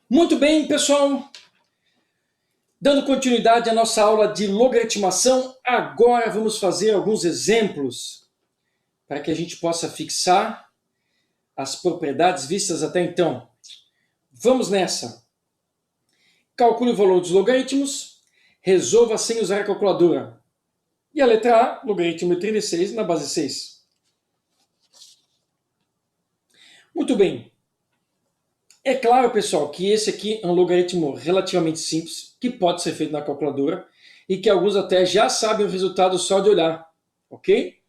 Muito bem, pessoal. Dando continuidade à nossa aula de logaritmação, agora vamos fazer alguns exemplos para que a gente possa fixar as propriedades vistas até então. Vamos nessa. Calcule o valor dos logaritmos, resolva sem usar a calculadora. E a letra A, logaritmo de 36 na base 6. Muito bem. É claro, pessoal, que esse aqui é um logaritmo relativamente simples, que pode ser feito na calculadora, e que alguns até já sabem o resultado só de olhar, ok?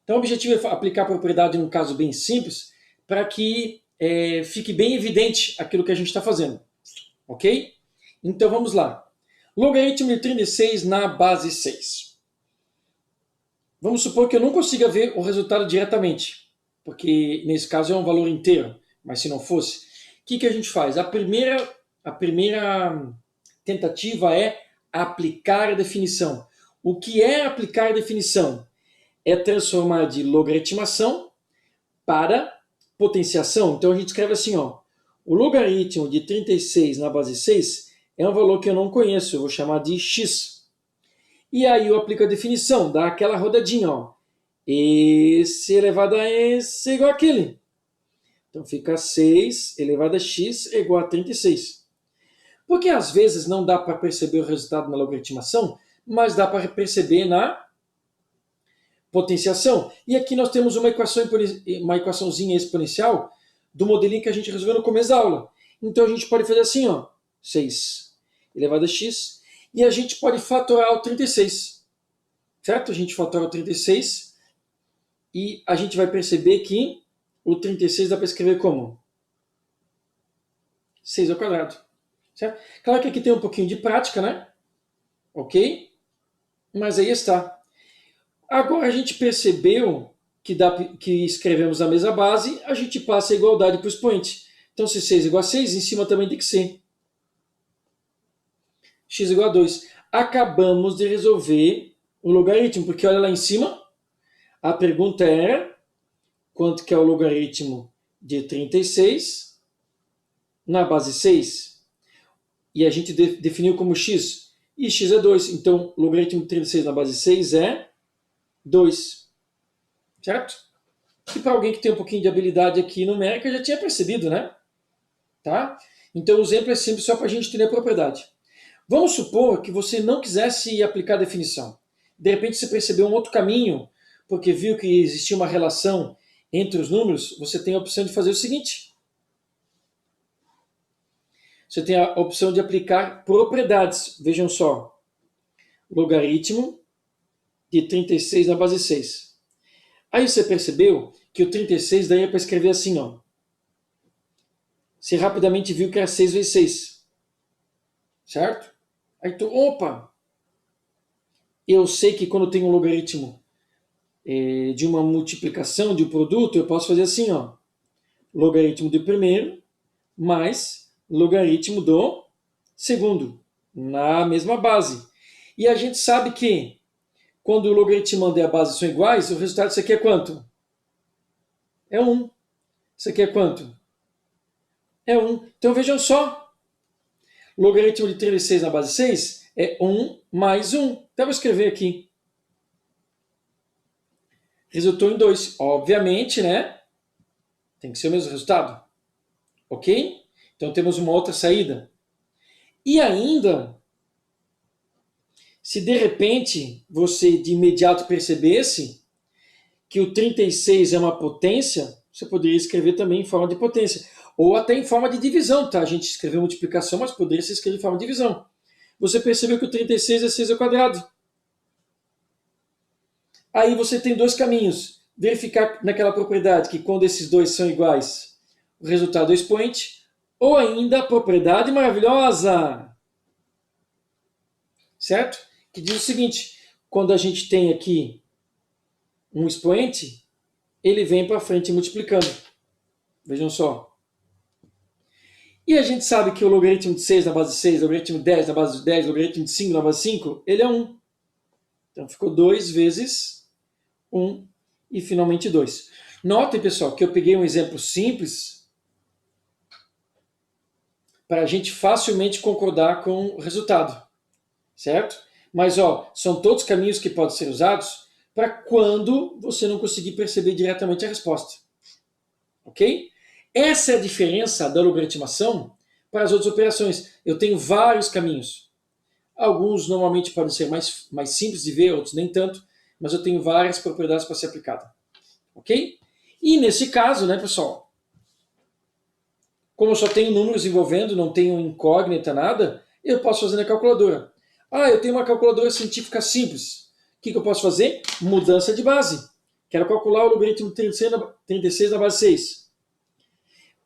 Então o objetivo é aplicar a propriedade num caso bem simples, para que fique bem evidente aquilo que a gente está fazendo, ok? Então vamos lá. Logaritmo de 36 na base 6. Vamos supor que eu não consiga ver o resultado diretamente, porque nesse caso é um valor inteiro, mas se não fosse, o que a gente faz? A primeira tentativa é aplicar a definição. O que é aplicar a definição? É transformar de logaritmação para potenciação. Então a gente escreve assim, ó, o logaritmo de 36 na base 6 é um valor que eu não conheço, eu vou chamar de x. E aí eu aplico a definição, dá aquela rodadinha, ó. Esse elevado a esse é igual àquele. Então fica 6 elevado a x igual a 36. Porque às vezes não dá para perceber o resultado na logaritmação, mas dá para perceber na potenciação. E aqui nós temos uma equaçãozinha exponencial do modelinho que a gente resolveu no começo da aula. Então a gente pode fazer assim, ó, 6 elevado a x, e a gente pode fatorar o 36. Certo? A gente fatora o 36 e a gente vai perceber que o 36 dá para escrever como? 6 ao quadrado. Certo? Claro que aqui tem um pouquinho de prática, né? Ok? Mas aí está. Agora a gente percebeu que escrevemos a mesma base, a gente passa a igualdade para o expoente. Então, se 6 igual a 6, em cima também tem que ser x igual a 2. Acabamos de resolver o logaritmo, porque olha lá em cima, a pergunta era quanto que é o logaritmo de 36 na base 6. E a gente definiu como x. E x é 2. Então, o logaritmo de 36 na base 6 é 2. Certo? E para alguém que tem um pouquinho de habilidade aqui numérica, já tinha percebido, né? Tá? Então, o exemplo é simples só para a gente entender a propriedade. Vamos supor que você não quisesse aplicar a definição. De repente, você percebeu um outro caminho, porque viu que existia uma relação entre os números. Você tem a opção de fazer o seguinte. Você tem a opção de aplicar propriedades. Vejam só. Logaritmo de 36 na base 6. Aí você percebeu que o 36 daí é para escrever assim, ó. Você rapidamente viu que era 6 vezes 6. Certo? Aí tu, opa! Eu sei que quando tem um logaritmo de uma multiplicação de um produto, eu posso fazer assim, ó. Logaritmo do primeiro mais logaritmo do segundo, na mesma base. E a gente sabe que quando o logaritmando e a base são iguais, o resultado disso aqui é quanto? É 1. Isso aqui é quanto? É 1. Então vejam só. Logaritmo de 36 na base 6 é 1 mais 1. Então vou escrever aqui. Resultou em 2. Obviamente, né? Tem que ser o mesmo resultado. Ok? Então temos uma outra saída. E ainda, se de repente você de imediato percebesse que o 36 é uma potência, você poderia escrever também em forma de potência. Ou até em forma de divisão, tá? A gente escreveu multiplicação, mas poderia ser escrito em forma de divisão. Você percebeu que o 36 é 6 ao quadrado. Aí você tem dois caminhos. Verificar naquela propriedade que quando esses dois são iguais, o resultado é expoente. Ou ainda a propriedade maravilhosa, certo? Que diz o seguinte, quando a gente tem aqui um expoente, ele vem para frente multiplicando. Vejam só. E a gente sabe que o logaritmo de 6 na base 6, logaritmo de 10 na base de 10, logaritmo de 5 na base 5, ele é 1. Então ficou 2 vezes 1 e finalmente 2. Notem, pessoal, que eu peguei um exemplo simples para a gente facilmente concordar com o resultado, certo? Mas ó, são todos caminhos que podem ser usados para quando você não conseguir perceber diretamente a resposta, ok? Essa é a diferença da logaritmação para as outras operações. Eu tenho vários caminhos. Alguns normalmente podem ser mais simples de ver, outros nem tanto, mas eu tenho várias propriedades para ser aplicada, ok? E nesse caso, né, pessoal, como eu só tenho números envolvendo, não tenho incógnita, nada, eu posso fazer na calculadora. Ah, eu tenho uma calculadora científica simples. O que eu posso fazer? Mudança de base. Quero calcular o logaritmo de 36 na base 6.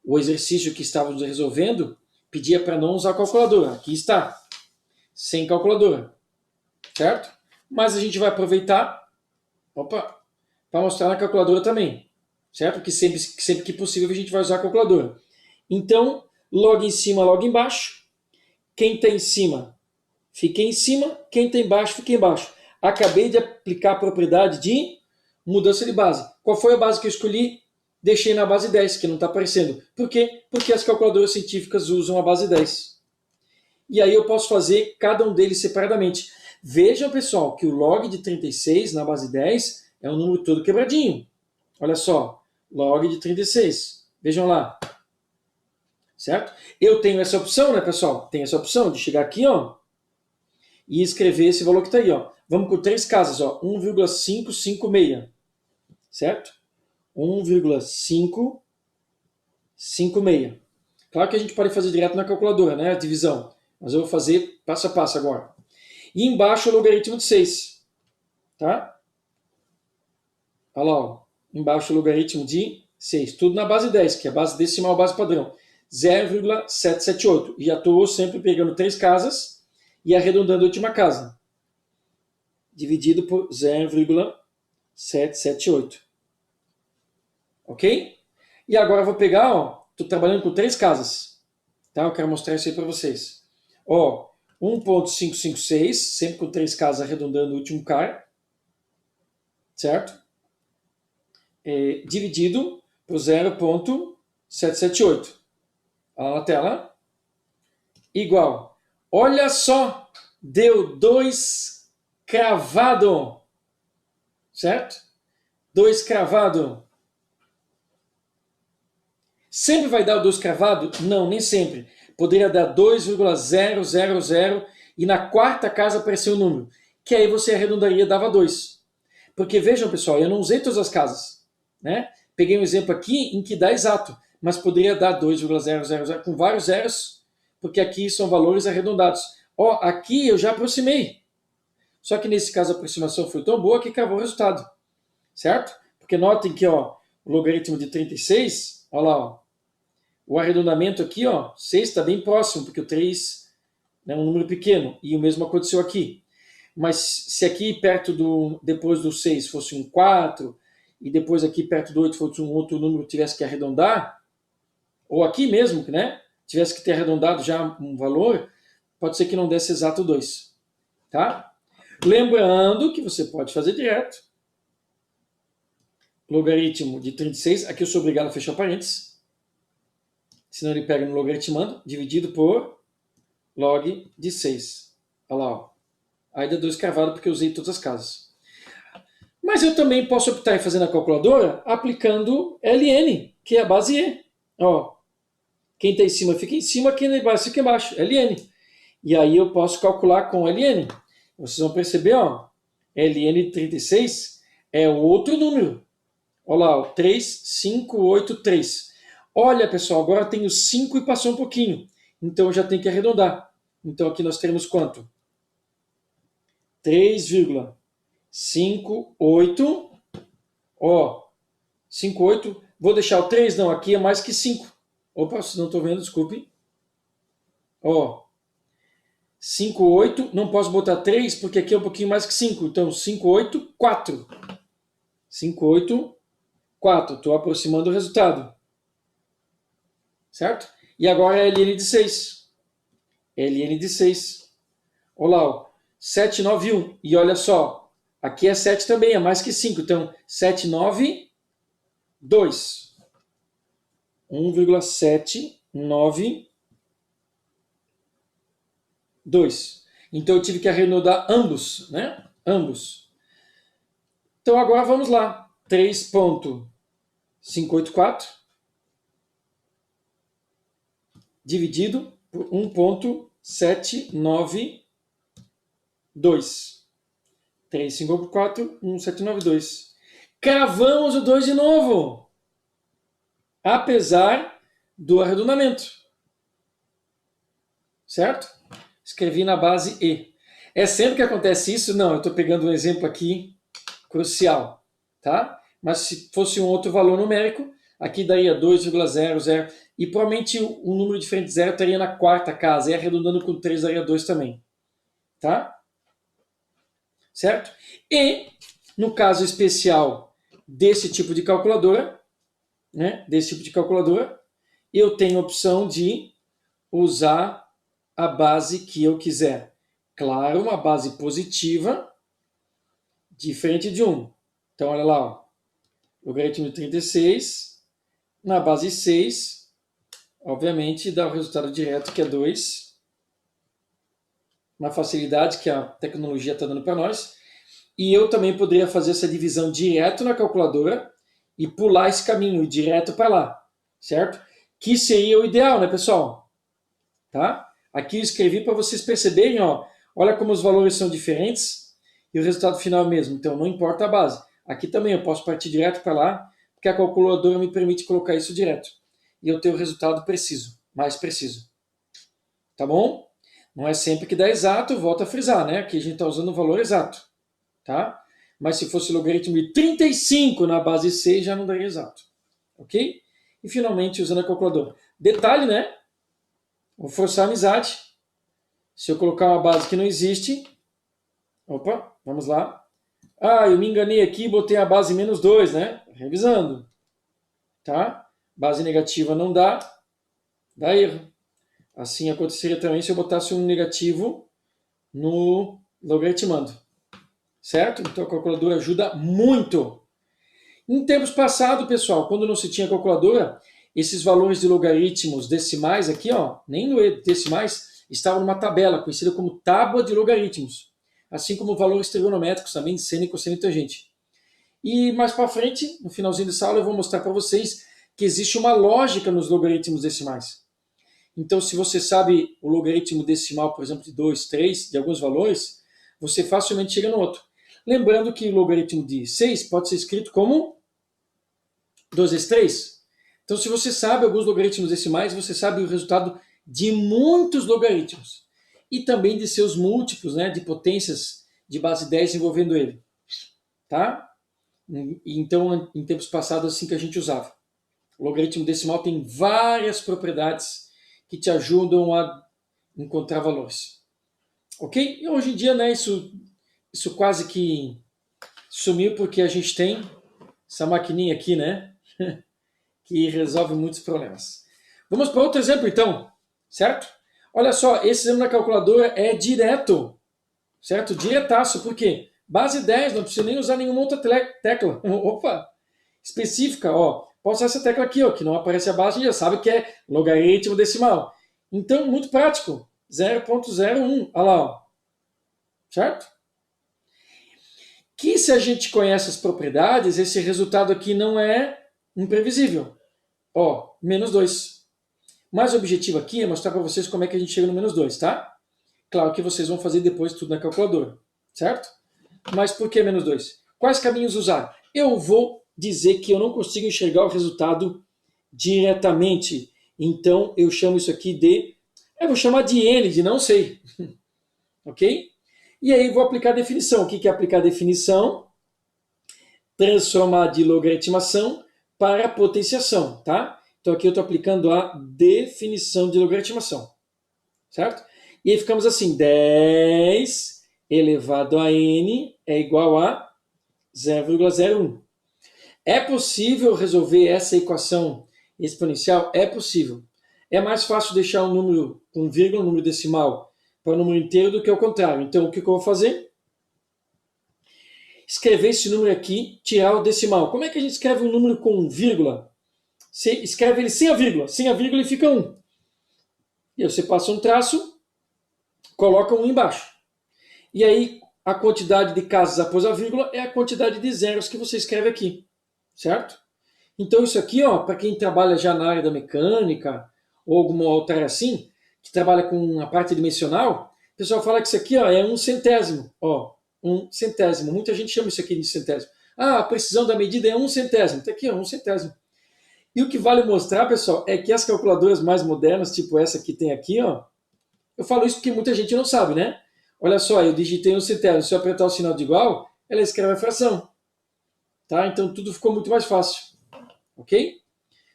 O exercício que estávamos resolvendo pedia para não usar a calculadora. Aqui está. Sem calculadora. Certo? Mas a gente vai aproveitar para mostrar na calculadora também. Certo? Que sempre que possível a gente vai usar a calculadora. Então, log em cima, log embaixo. Quem está em cima, fica em cima. Quem está embaixo, fica embaixo. Acabei de aplicar a propriedade de mudança de base. Qual foi a base que eu escolhi? Deixei na base 10, que não está aparecendo. Por quê? Porque as calculadoras científicas usam a base 10. E aí eu posso fazer cada um deles separadamente. Vejam, pessoal, que o log de 36 na base 10 é um número todo quebradinho. Olha só, log de 36. Vejam lá. Certo? Eu tenho essa opção, né, pessoal? Tenho essa opção de chegar aqui, ó, e escrever esse valor que está aí, ó. Vamos com 3 casas, ó, 1,556. Certo? 1,556. Claro que a gente pode fazer direto na calculadora, né, a divisão. Mas eu vou fazer passo a passo agora. E embaixo o logaritmo de 6. Tá? Olha lá, ó. Embaixo o logaritmo de 6. Tudo na base 10, que é a base decimal, base padrão. 0,778. E já estou sempre pegando 3 casas e arredondando a última casa. Dividido por 0,778. Ok? E agora eu vou pegar, ó, estou trabalhando com 3 casas. Tá? Eu quero mostrar isso aí para vocês. Ó, 1,556, sempre com 3 casas arredondando o último cara. Certo? Dividido por 0,778. Olha lá na tela. Igual. Olha só, deu 2 cravado. Certo? 2 cravado. Sempre vai dar o 2 cravado? Não, nem sempre. Poderia dar 2,000 e na quarta casa apareceu o número. Que aí você arredondaria e dava 2. Porque vejam, pessoal, eu não usei todas as casas. Né? Peguei um exemplo aqui em que dá exato, mas poderia dar 2,000 com vários zeros, porque aqui são valores arredondados. Ó, aqui eu já aproximei. Só que nesse caso a aproximação foi tão boa que cravou o resultado. Certo? Porque notem que ó, o logaritmo de 36, olha lá, ó, o arredondamento aqui, ó, 6 está bem próximo, porque o 3 é um número pequeno, e o mesmo aconteceu aqui. Mas se aqui perto depois do 6 fosse um 4, e depois aqui perto do 8 fosse um outro número que tivesse que arredondar, ou aqui mesmo, né, tivesse que ter arredondado já um valor, pode ser que não desse exato 2. Tá? Lembrando que você pode fazer direto. Logaritmo de 36, aqui eu sou obrigado a fechar parênteses, senão ele pega no logaritmando, dividido por log de 6. Olha lá, ó. Aí dá 2 cravado porque eu usei todas as casas. Mas eu também posso optar em fazer na calculadora aplicando ln, que é a base E. Ó, quem está em cima fica em cima, quem está embaixo fica embaixo. ln. E aí eu posso calcular com ln. Vocês vão perceber, ó, ln de 36 é outro número. Olha lá, ó, 3583. Olha, pessoal, agora eu tenho 5 e passou um pouquinho. Então eu já tenho que arredondar. Então aqui nós teremos quanto? 3,58. Ó, 58. Vou deixar o 3, não, aqui é mais que 5. Opa, se não estou vendo, desculpe. Ó, 58, não posso botar 3, porque aqui é um pouquinho mais que 5. Então, 584. 584. Estou aproximando o resultado. Certo? E agora é ln de 6. ln de 6. Olha lá, ó, 791. E olha só, aqui é 7 também, é mais que 5. Então, 792. 1,792. 2. Então eu tive que arredondar ambos, né? Ambos. Então agora vamos lá. 3,584 dividido por 1,792. 3,584, 1,792. Cravamos o 2 de novo, apesar do arredondamento. Certo? Escrevi na base E. É sempre que acontece isso? Não, eu estou pegando um exemplo aqui crucial. Tá? Mas se fosse um outro valor numérico, aqui daria 2,00 e provavelmente um número diferente de 0 estaria na quarta casa, e arredondando com 3 daria 2 também. Tá? Certo? E, no caso especial desse tipo de calculadora, né, eu tenho a opção de usar a base que eu quiser. Claro, uma base positiva, diferente de 1. Então, olha lá, ó. Logaritmo de 36, na base 6, obviamente, dá o resultado direto, que é 2. Uma facilidade que a tecnologia está dando para nós. E eu também poderia fazer essa divisão direto na calculadora e pular esse caminho direto para lá, certo? Que seria o ideal, né, pessoal? Tá? Aqui eu escrevi para vocês perceberem, ó, olha como os valores são diferentes e o resultado final é o mesmo. Então, não importa a base. Aqui também eu posso partir direto para lá, porque a calculadora me permite colocar isso direto. E eu tenho o resultado preciso, mais preciso. Tá bom? Não é sempre que dá exato, volto a frisar, né? Aqui a gente está usando o valor exato. Tá? Mas se fosse logaritmo de 35 na base 6, já não daria exato. Ok? E finalmente, usando a calculadora. Detalhe, né? Vou forçar a amizade. Se eu colocar uma base que não existe... Opa, vamos lá. Ah, eu me enganei aqui e botei a base menos 2, né? Revisando. Tá? Base negativa não dá erro. Assim aconteceria também se eu botasse um negativo no logaritmando. Certo? Então a calculadora ajuda muito. Em tempos passados, pessoal, quando não se tinha calculadora, esses valores de logaritmos decimais aqui, ó, nem no decimais, estavam numa tabela conhecida como tábua de logaritmos, assim como valores trigonométricos também, seno e cosseno e tangente. E mais para frente, no finalzinho dessa aula, eu vou mostrar para vocês que existe uma lógica nos logaritmos decimais. Então, se você sabe o logaritmo decimal, por exemplo, de 2, 3, de alguns valores, você facilmente chega no outro. Lembrando que o logaritmo de 6 pode ser escrito como 2 vezes 3. Então, se você sabe alguns logaritmos decimais, você sabe o resultado de muitos logaritmos. E também de seus múltiplos, né, de potências de base 10 envolvendo ele. Tá? Então, em tempos passados, assim que a gente usava. O logaritmo decimal tem várias propriedades que te ajudam a encontrar valores. Ok? E hoje em dia, né, isso quase que sumiu porque a gente tem essa maquininha aqui, né? Que resolve muitos problemas. Vamos para outro exemplo, então. Certo? Olha só, esse exemplo na calculadora é direto. Certo? Diretaço. Por quê? Base 10, não precisa nem usar nenhuma outra tecla. Opa! Específica, ó. Posso usar essa tecla aqui, ó, que não aparece a base, a gente já sabe que é logaritmo decimal. Então, muito prático. 0,01. Olha lá, ó. Certo? Que se a gente conhece as propriedades, esse resultado aqui não é imprevisível. Ó, menos 2. Mas o objetivo aqui é mostrar para vocês como é que a gente chega no menos 2, tá? Claro que vocês vão fazer depois tudo na calculadora, certo? Mas por que menos 2? Quais caminhos usar? Eu vou dizer que eu não consigo enxergar o resultado diretamente. Então eu chamo isso aqui de... Eu vou chamar de N, de não sei. Ok? E aí vou aplicar a definição. O que é aplicar a definição? Transformar de logaritmação para potenciação, tá? Então aqui eu estou aplicando a definição de logaritmação, certo? E aí ficamos assim, 10 elevado a n é igual a 0,01. É possível resolver essa equação exponencial? É possível. É mais fácil deixar um número com vírgula, um número decimal, para o número inteiro do que ao contrário. Então o que eu vou fazer? Escrever esse número aqui, tirar o decimal. Como é que a gente escreve um número com vírgula? Você escreve ele sem a vírgula ele fica 1. E aí você passa um traço coloca 1 embaixo. E aí, a quantidade de casas após a vírgula é a quantidade de zeros que você escreve aqui, certo? Então isso aqui, ó, para quem trabalha já na área da mecânica, ou alguma outra área assim, que trabalha com a parte dimensional, o pessoal fala que isso aqui, ó, é 1/100, ó, 1/100. Muita gente chama isso aqui de centésimo. Ah, a precisão da medida é 1/100. Tá aqui, ó, 1/100. E o que vale mostrar, pessoal, é que as calculadoras mais modernas, tipo essa que tem aqui, ó, eu falo isso porque muita gente não sabe, né? Olha só, eu digitei 1/100, se eu apertar o sinal de igual, ela escreve a fração. Tá? Então tudo ficou muito mais fácil. Ok?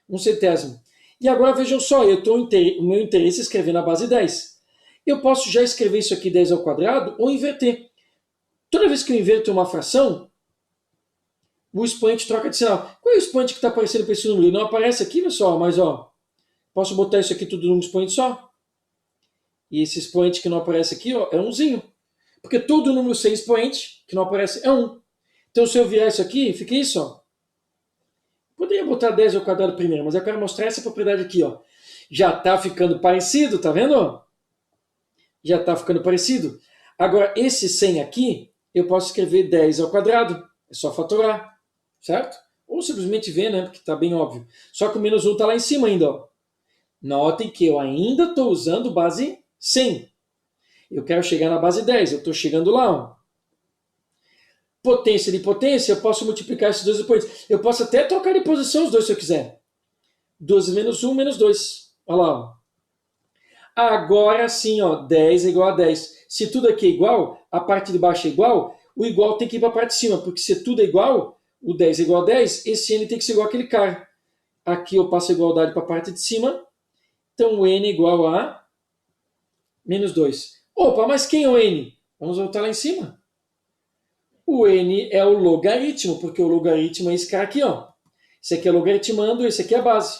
1/100. E agora vejam só, o meu interesse é escrever na base 10. Eu posso já escrever isso aqui 10 ao quadrado ou inverter. Toda vez que eu inverto uma fração, o expoente troca de sinal. Qual é o expoente que está aparecendo para esse número? Ele não aparece aqui, pessoal, mas ó, posso botar isso aqui tudo num expoente só. E esse expoente que não aparece aqui, ó, é umzinho. Porque todo número sem expoente, que não aparece, é 1. Então, se eu virar isso aqui, fica isso, ó. Poderia botar 10 ao quadrado primeiro, mas eu quero mostrar essa propriedade aqui, ó. Já está ficando parecido, tá vendo? Já está ficando parecido. Agora, esse 100 aqui, eu posso escrever 10 ao quadrado. É só fatorar, certo? Ou simplesmente ver, né? Porque está bem óbvio. Só que o menos 1 está lá em cima ainda, ó. Notem que eu ainda estou usando base 100. Eu quero chegar na base 10, eu estou chegando lá, ó. Potência de potência, eu posso multiplicar esses dois expoentes. Eu posso até trocar de posição os dois se eu quiser. 12 menos 1, menos 2. Olha lá. Ó. Agora sim, ó, 10 é igual a 10. Se tudo aqui é igual, a parte de baixo é igual, o igual tem que ir para a parte de cima, porque se tudo é igual, o 10 é igual a 10, esse n tem que ser igual àquele cara. Aqui eu passo a igualdade para a parte de cima, então o n é igual a menos 2. Opa, mas quem é o n? Vamos voltar lá em cima. O n é o logaritmo, porque o logaritmo é esse cara aqui, ó. Esse aqui é logaritmando, esse aqui é a base.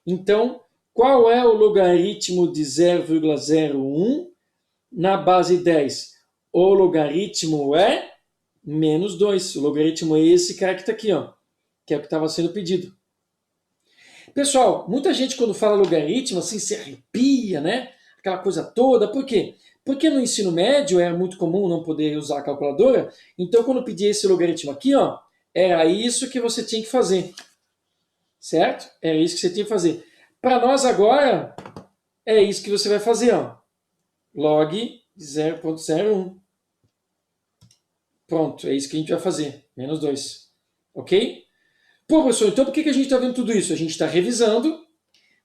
Então, qual é o logaritmo de 0,01 na base 10? O logaritmo é menos 2. O logaritmo é esse cara que está aqui, ó, que é o que estava sendo pedido. Pessoal, muita gente quando fala logaritmo, assim, se arrepia, né? Aquela coisa toda. Por quê? Porque no ensino médio era muito comum não poder usar a calculadora, então quando eu pedia esse logaritmo aqui, ó, era isso que você tinha que fazer. Certo? Era isso que você tinha que fazer. Para nós agora, é isso que você vai fazer, ó. Log 0,01. Pronto, é isso que a gente vai fazer. Menos 2. Ok? Pô, professor, então por que a gente está vendo tudo isso? A gente está revisando,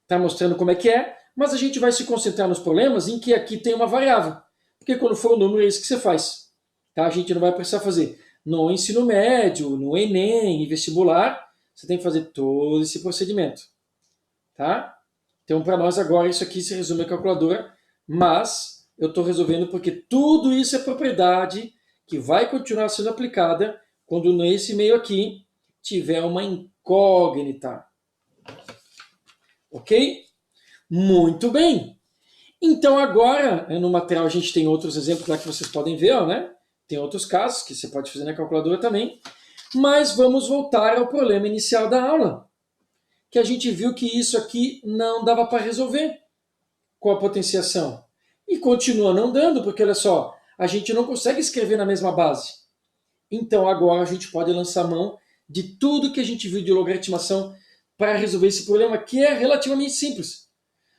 está mostrando como é que é, mas a gente vai se concentrar nos problemas em que aqui tem uma variável. Porque quando for o número, é isso que você faz. Tá? A gente não vai precisar fazer no ensino médio, no Enem, em vestibular. Você tem que fazer todo esse procedimento. Tá? Então, para nós agora, isso aqui se resume à calculadora, mas eu estou resolvendo porque tudo isso é propriedade que vai continuar sendo aplicada quando nesse meio aqui tiver uma incógnita. Ok? Muito bem. Então agora, no material a gente tem outros exemplos lá que vocês podem ver, ó, né? Tem outros casos que você pode fazer na calculadora também. Mas vamos voltar ao problema inicial da aula, que a gente viu que isso aqui não dava para resolver com a potenciação. E continua não dando, porque olha só, a gente não consegue escrever na mesma base. Então agora a gente pode lançar mão de tudo que a gente viu de logaritmação para resolver esse problema, que é relativamente simples.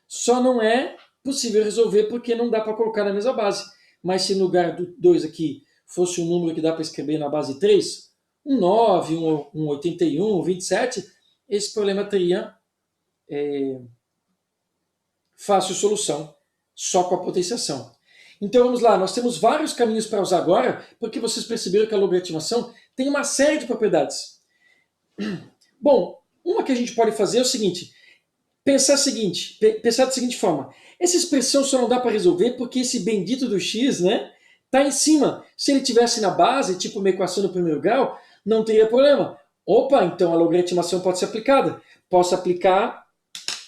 Só não é possível resolver porque não dá para colocar na mesma base. Mas se no lugar do 2 aqui fosse um número que dá para escrever na base 3, um 9, um 81, um 27, esse problema teria fácil solução, só com a potenciação. Então vamos lá, nós temos vários caminhos para usar agora, porque vocês perceberam que a logaritmação tem uma série de propriedades. Bom, uma que a gente pode fazer é o seguinte, pensar da seguinte forma, essa expressão só não dá para resolver porque esse bendito do x, né, está em cima. Se ele tivesse na base, tipo uma equação do primeiro grau, não teria problema. Opa, então a logaritmação pode ser aplicada. Posso aplicar,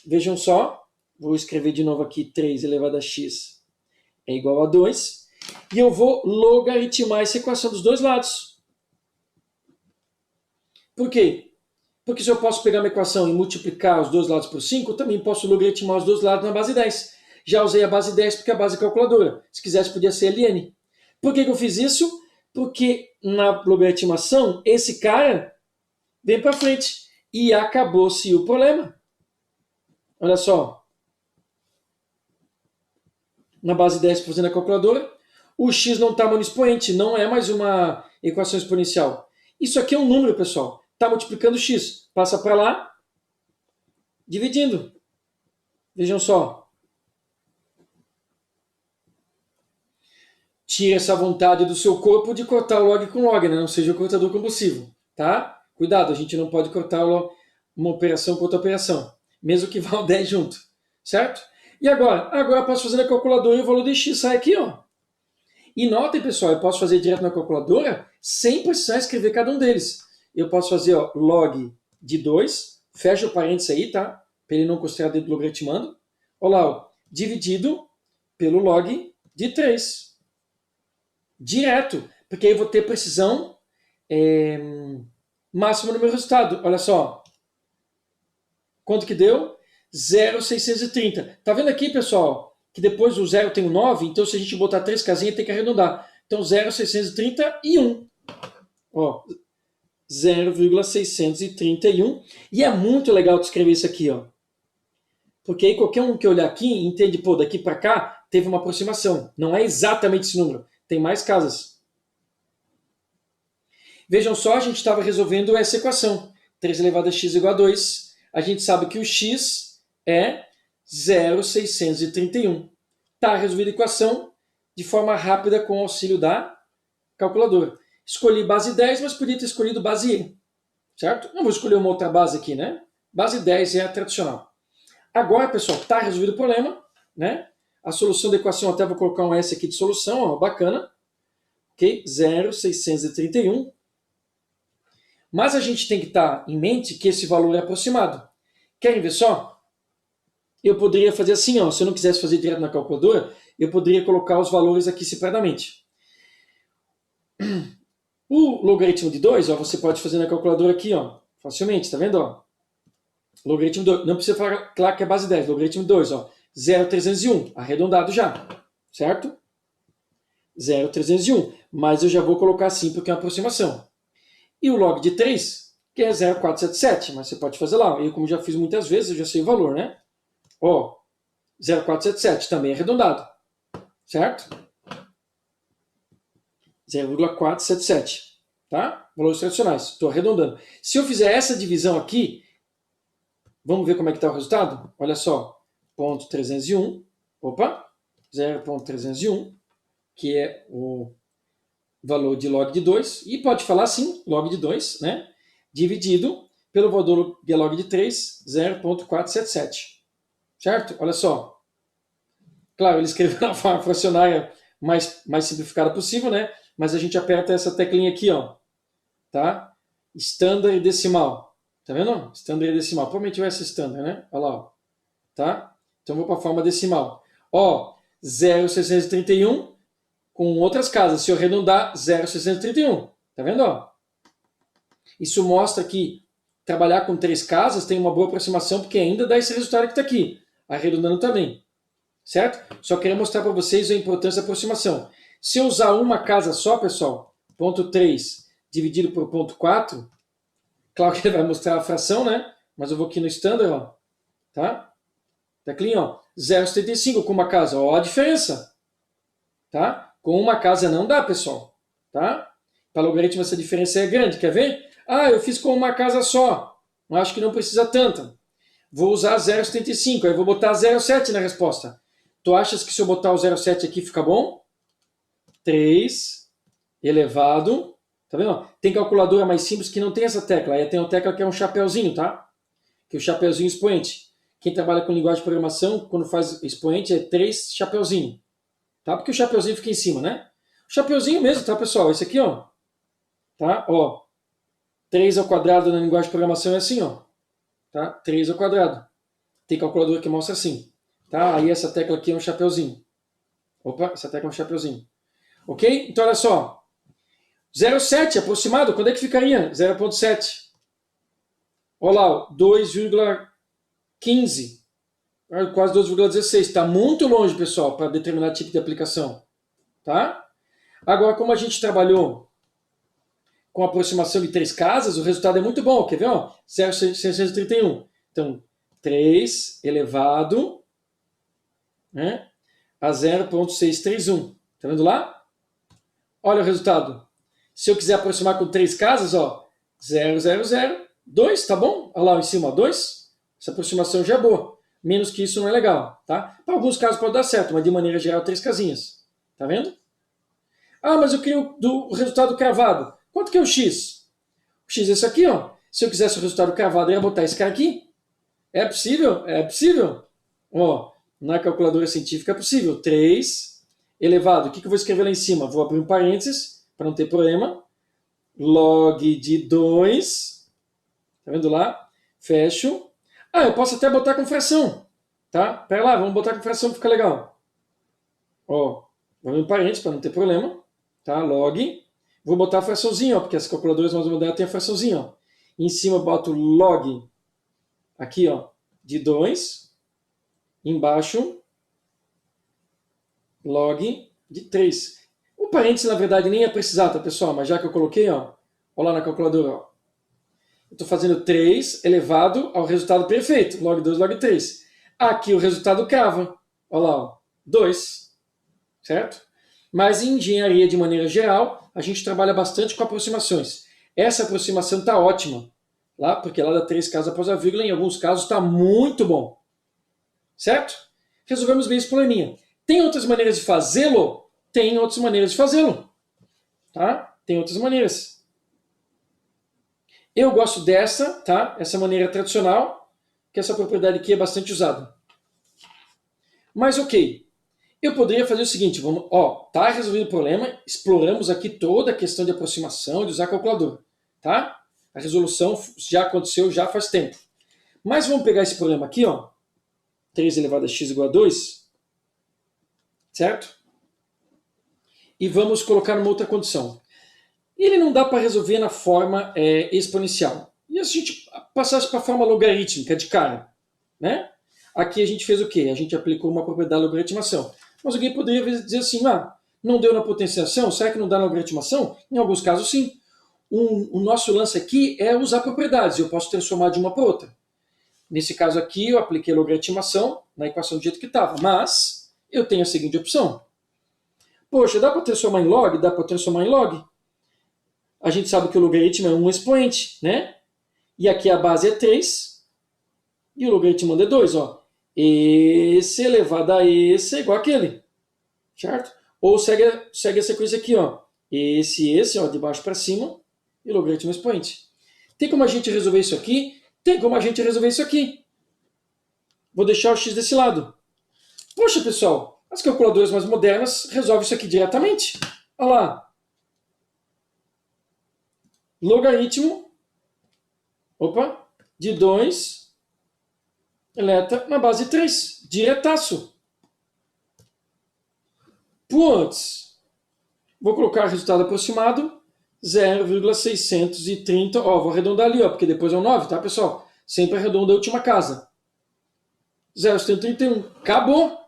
vejam só, vou escrever de novo aqui 3 elevado a x é igual a 2, e eu vou logaritmar essa equação dos dois lados. Por quê? Porque se eu posso pegar uma equação e multiplicar os dois lados por 5, eu também posso logaritmar os dois lados na base 10. Já usei a base 10 porque é a base calculadora. Se quisesse, podia ser ln. Por que eu fiz isso? Porque na logaritmação, esse cara vem para frente. E acabou-se o problema. Olha só. Na base 10 fazendo a calculadora, o x não está no expoente, não é mais uma equação exponencial. Isso aqui é um número, pessoal. Está multiplicando x. Passa para lá, dividindo. Vejam só. Tira essa vontade do seu corpo de cortar o log com log, né? Não seja o cortador compulsivo, tá? Cuidado, a gente não pode cortar uma operação com outra operação, mesmo que vá o 10 junto, certo? E agora? Agora eu posso fazer na calculadora e o valor de x sai aqui, ó. E notem, pessoal, eu posso fazer direto na calculadora sem precisar escrever cada um deles. Eu posso fazer, ó, log de 2, fecha o parênteses aí, tá? Para ele não considerar dentro do logaritmando. Olha lá, ó, dividido pelo log de 3. Direto, porque aí eu vou ter precisão máxima no meu resultado. Olha só. Quanto que deu? 0,630. Tá vendo aqui, pessoal, que depois do 0 tem o 9, então se a gente botar 3 casinhas tem que arredondar. Então 0,631. Ó, 0,631. E é muito legal de escrever isso aqui, ó. Porque aí qualquer um que olhar aqui entende, pô, daqui para cá teve uma aproximação. Não é exatamente esse número. Tem mais casas. Vejam só, a gente estava resolvendo essa equação. 3 elevado a x igual a 2. A gente sabe que o x é 0,631. Está resolvida a equação de forma rápida com o auxílio da calculadora. Escolhi base 10, mas podia ter escolhido base E. Certo? Não vou escolher uma outra base aqui, né? Base 10 é a tradicional. Agora, pessoal, está resolvido o problema, né? A solução da equação, até vou colocar um S aqui de solução, ó, bacana. Ok? 0,631. Mas a gente tem que estar em mente que esse valor é aproximado. Querem ver só? Eu poderia fazer assim, ó, se eu não quisesse fazer direto na calculadora, eu poderia colocar os valores aqui separadamente. O logaritmo de 2, ó, você pode fazer na calculadora aqui, ó, facilmente, tá vendo? Ó? Logaritmo 2, não precisa falar claro que é base 10, logaritmo 2, ó, 0,301, arredondado já, certo? 0,301, mas eu já vou colocar assim porque é uma aproximação. E o log de 3, que é 0,477, mas você pode fazer lá, eu como já fiz muitas vezes, eu já sei o valor, né? Ó, 0,477, também arredondado, certo? 0,477, tá? Valores tradicionais, estou arredondando. Se eu fizer essa divisão aqui, vamos ver como é que está o resultado? Olha só, 0,301, opa, 0,301, que é o valor de log de 2, e pode falar assim, log de 2, né? Dividido pelo valor de log de 3, 0,477. Certo? Olha só. Claro, ele escreveu na forma fracionária mais simplificada possível, né? Mas a gente aperta essa teclinha aqui, ó. Tá? Standard e decimal. Tá vendo? Standard e decimal. Provavelmente vai ser standard, né? Olha lá, ó. Tá? Então vou para a forma decimal. Ó, 0,631 com outras casas. Se eu arredondar, 0,631. Tá vendo? Ó? Isso mostra que trabalhar com 3 casas tem uma boa aproximação, porque ainda dá esse resultado que está aqui. Arredondando também. Certo? Só queria mostrar para vocês a importância da aproximação. Se eu usar uma casa só, pessoal, ponto 3 dividido por ponto 4, claro que ele vai mostrar a fração, né? Mas eu vou aqui no standard, ó. Tá? Teclinha, ó. 0,75 com uma casa. Ó a diferença. Tá? Com uma casa não dá, pessoal. Tá? Para logaritmo essa diferença é grande. Quer ver? Ah, eu fiz com uma casa só. Eu acho que não precisa tanta. Vou usar 0,75. Aí vou botar 0,7 na resposta. Tu achas que se eu botar o 0,7 aqui fica bom? 3 elevado. Tá vendo? Tem calculadora mais simples que não tem essa tecla. Aí tem uma tecla que é um chapeuzinho, tá? Que é o chapeuzinho expoente. Quem trabalha com linguagem de programação, quando faz expoente, é 3 chapeuzinho. Tá? Porque o chapeuzinho fica em cima, né? O chapeuzinho mesmo, tá, pessoal? Esse aqui, ó. Tá? Ó. 3 ao quadrado na linguagem de programação é assim, ó. Tá? 3 ao quadrado. Tem calculadora que mostra assim. Tá? Aí essa tecla aqui é um chapeuzinho. Opa, essa tecla é um chapeuzinho. Ok? Então, olha só. 0,7 aproximado, quando é que ficaria? 0,7. Olha lá, 2,15. Quase 12,16. Está muito longe, pessoal, para determinado tipo de aplicação. Tá? Agora, como a gente trabalhou com aproximação de 3 casas, o resultado é muito bom. Quer ver? 0,631. Então, 3 elevado, né, a 0,631. Tá vendo lá? Olha o resultado. Se eu quiser aproximar com 3 casas, 0,002, tá bom? Olha lá em cima, 2. Essa aproximação já é boa. Menos que isso não é legal, tá? Para alguns casos pode dar certo, mas de maneira geral, 3 casinhas. Tá vendo? Ah, mas eu queria o resultado cravado. Quanto que é o x? O x é esse aqui, ó. Se eu quisesse o resultado cravado, eu ia botar esse cara aqui. É possível? É possível. Ó, na calculadora científica é possível. 3 elevado. O que eu vou escrever lá em cima? Vou abrir um parênteses, para não ter problema. Log de 2. Tá vendo lá? Fecho. Ah, eu posso até botar com fração. Tá? Pera lá, vamos botar com fração que fica legal. Ó, vou abrir um parênteses, para não ter problema. Tá? Log. Vou botar a fraçãozinha, ó, porque as calculadoras mais modernas têm a fraçãozinha. Ó. Em cima eu boto log, aqui, ó, de 2. Embaixo, log de 3. O parênteses, na verdade, nem ia precisar, tá, pessoal? Mas já que eu coloquei, ó lá na calculadora, ó. Eu estou fazendo 3 elevado ao resultado perfeito. Log 2, log 3. Aqui o resultado crava. Olha lá, ó, 2. Certo? Mas em engenharia, de maneira geral, a gente trabalha bastante com aproximações. Essa aproximação está ótima, lá, porque ela dá 3 casas após a vírgula, em alguns casos está muito bom. Certo? Resolvemos bem esse probleminha. Tem outras maneiras de fazê-lo? Tem outras maneiras de fazê-lo. Tá? Tem outras maneiras. Eu gosto dessa, tá? Essa maneira tradicional, que essa propriedade aqui é bastante usada. Mas ok. Eu poderia fazer o seguinte, vamos, tá resolvido o problema, exploramos aqui toda a questão de aproximação, de usar a calculadora, tá? A resolução já aconteceu, já faz tempo. Mas vamos pegar esse problema aqui, 3 elevado a x igual a 2, certo? E vamos colocar numa outra condição. Ele não dá para resolver na forma exponencial. E se a gente passasse para a forma logarítmica de cara, né? Aqui a gente fez o quê? A gente aplicou uma propriedade de logaritmação. Mas alguém poderia dizer assim, não deu na potenciação? Será que não dá na logaritmação? Em alguns casos, sim. O nosso lance aqui é usar propriedades. Eu posso transformar de uma para outra. Nesse caso aqui, eu apliquei a logaritmação na equação do jeito que estava. Mas eu tenho a seguinte opção. Poxa, dá para transformar em log? Dá para transformar em log. A gente sabe que o logaritmo é um expoente, né? E aqui a base é 3. E o logaritmo é 2, Esse elevado a esse é igual àquele. Certo? Ou segue a sequência aqui, Esse, de baixo para cima. E o logaritmo expoente. Tem como a gente resolver isso aqui? Tem como a gente resolver isso aqui. Vou deixar o x desse lado. Poxa, pessoal, as calculadoras mais modernas resolvem isso aqui diretamente. Olha lá. Logaritmo de 2 eleta na base 3. Diretaço. Putz. Vou colocar resultado aproximado. 0,630. Vou arredondar ali, porque depois é um 9, tá, pessoal? Sempre arredonda a última casa. 0,131. Acabou.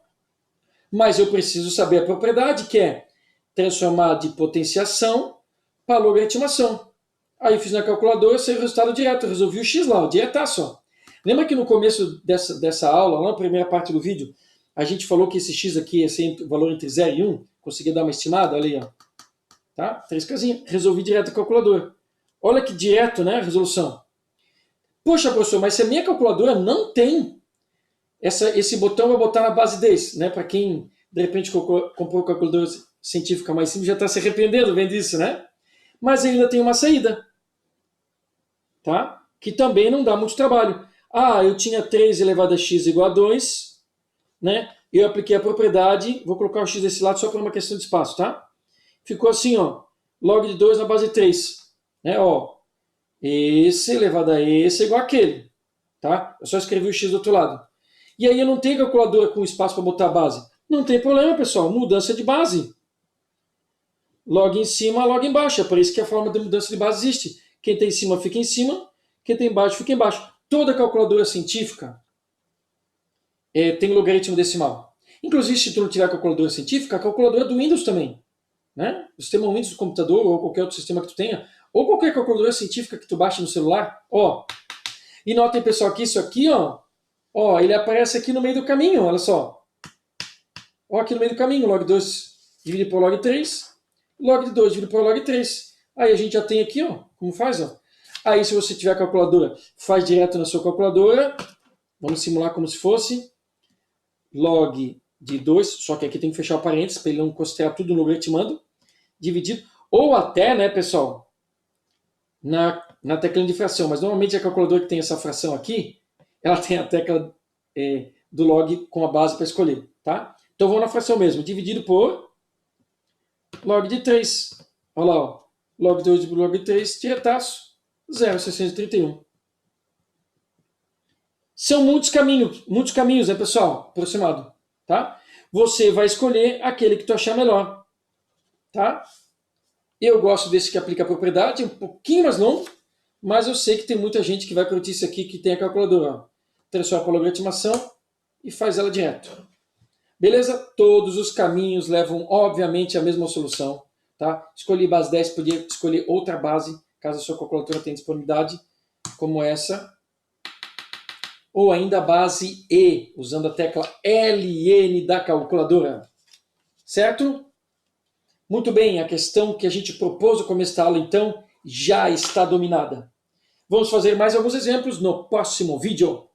Mas eu preciso saber a propriedade, que é transformar de potenciação para logaritmação. Aí fiz na calculadora, saiu o resultado direto. Eu resolvi o x lá, diretaço. Lembra que no começo dessa aula, lá na primeira parte do vídeo, a gente falou que esse x aqui ia ser o valor entre 0 e 1? Consegui dar uma estimada? Olha aí, Tá? 3 casinhas. Resolvi direto a calculadora. Olha que direto, né, a resolução. Poxa, professor, mas se a minha calculadora não tem esse botão, eu vou botar na base 10, né? Para quem, de repente, comprou calculadora científica mais simples, já está se arrependendo vendo isso, né? Mas ainda tem uma saída. Tá? Que também não dá muito trabalho. Eu tinha 3 elevado a x igual a 2, né? Eu apliquei a propriedade, vou colocar o x desse lado só por uma questão de espaço, tá? Ficou assim, log de 2 na base 3, né? Esse elevado a esse é igual àquele, tá? Eu só escrevi o x do outro lado. E aí eu não tenho calculadora com espaço para botar a base. Não tem problema, pessoal, mudança de base. Log em cima, log embaixo, é por isso que a forma de mudança de base existe. Quem tem em cima fica em cima, quem tem embaixo fica embaixo. Toda calculadora científica tem logaritmo decimal. Inclusive, se tu não tiver calculadora científica, a calculadora do Windows também. Né? O sistema Windows do computador, ou qualquer outro sistema que tu tenha, ou qualquer calculadora científica que tu baixe no celular, ó. E notem, pessoal, que isso aqui, ó, ele aparece aqui no meio do caminho, olha só. Ó, aqui no meio do caminho, log 2 dividido por log 3, log de 2 dividido por log 3. Aí a gente já tem aqui, ó, como faz, ó. Aí se você tiver a calculadora, faz direto na sua calculadora. Vamos simular como se fosse log de 2, só que aqui tem que fechar o parênteses para ele não considerar tudo logaritmando, dividido, ou até, né, pessoal, na tecla de fração, mas normalmente a calculadora que tem essa fração aqui, ela tem a tecla do log com a base para escolher, tá? Então vamos na fração mesmo, dividido por log de 3. Olha lá, ó. Log 2 por log 3, diretaço, 0,631. São muitos caminhos, né, pessoal? Aproximado, tá? Você vai escolher aquele que tu achar melhor, tá? Eu gosto desse que aplica a propriedade, um pouquinho mais longo, mas eu sei que tem muita gente que vai curtir isso aqui, que tem a calculadora. Transforma para a logaritmação e faz ela direto. Beleza? Todos os caminhos levam, obviamente, à mesma solução, tá? Escolhi base 10, podia escolher outra base, caso a sua calculadora tenha disponibilidade, como essa. Ou ainda a base E, usando a tecla LN da calculadora. Certo? Muito bem, a questão que a gente propôs no começo da aula, então, já está dominada. Vamos fazer mais alguns exemplos no próximo vídeo.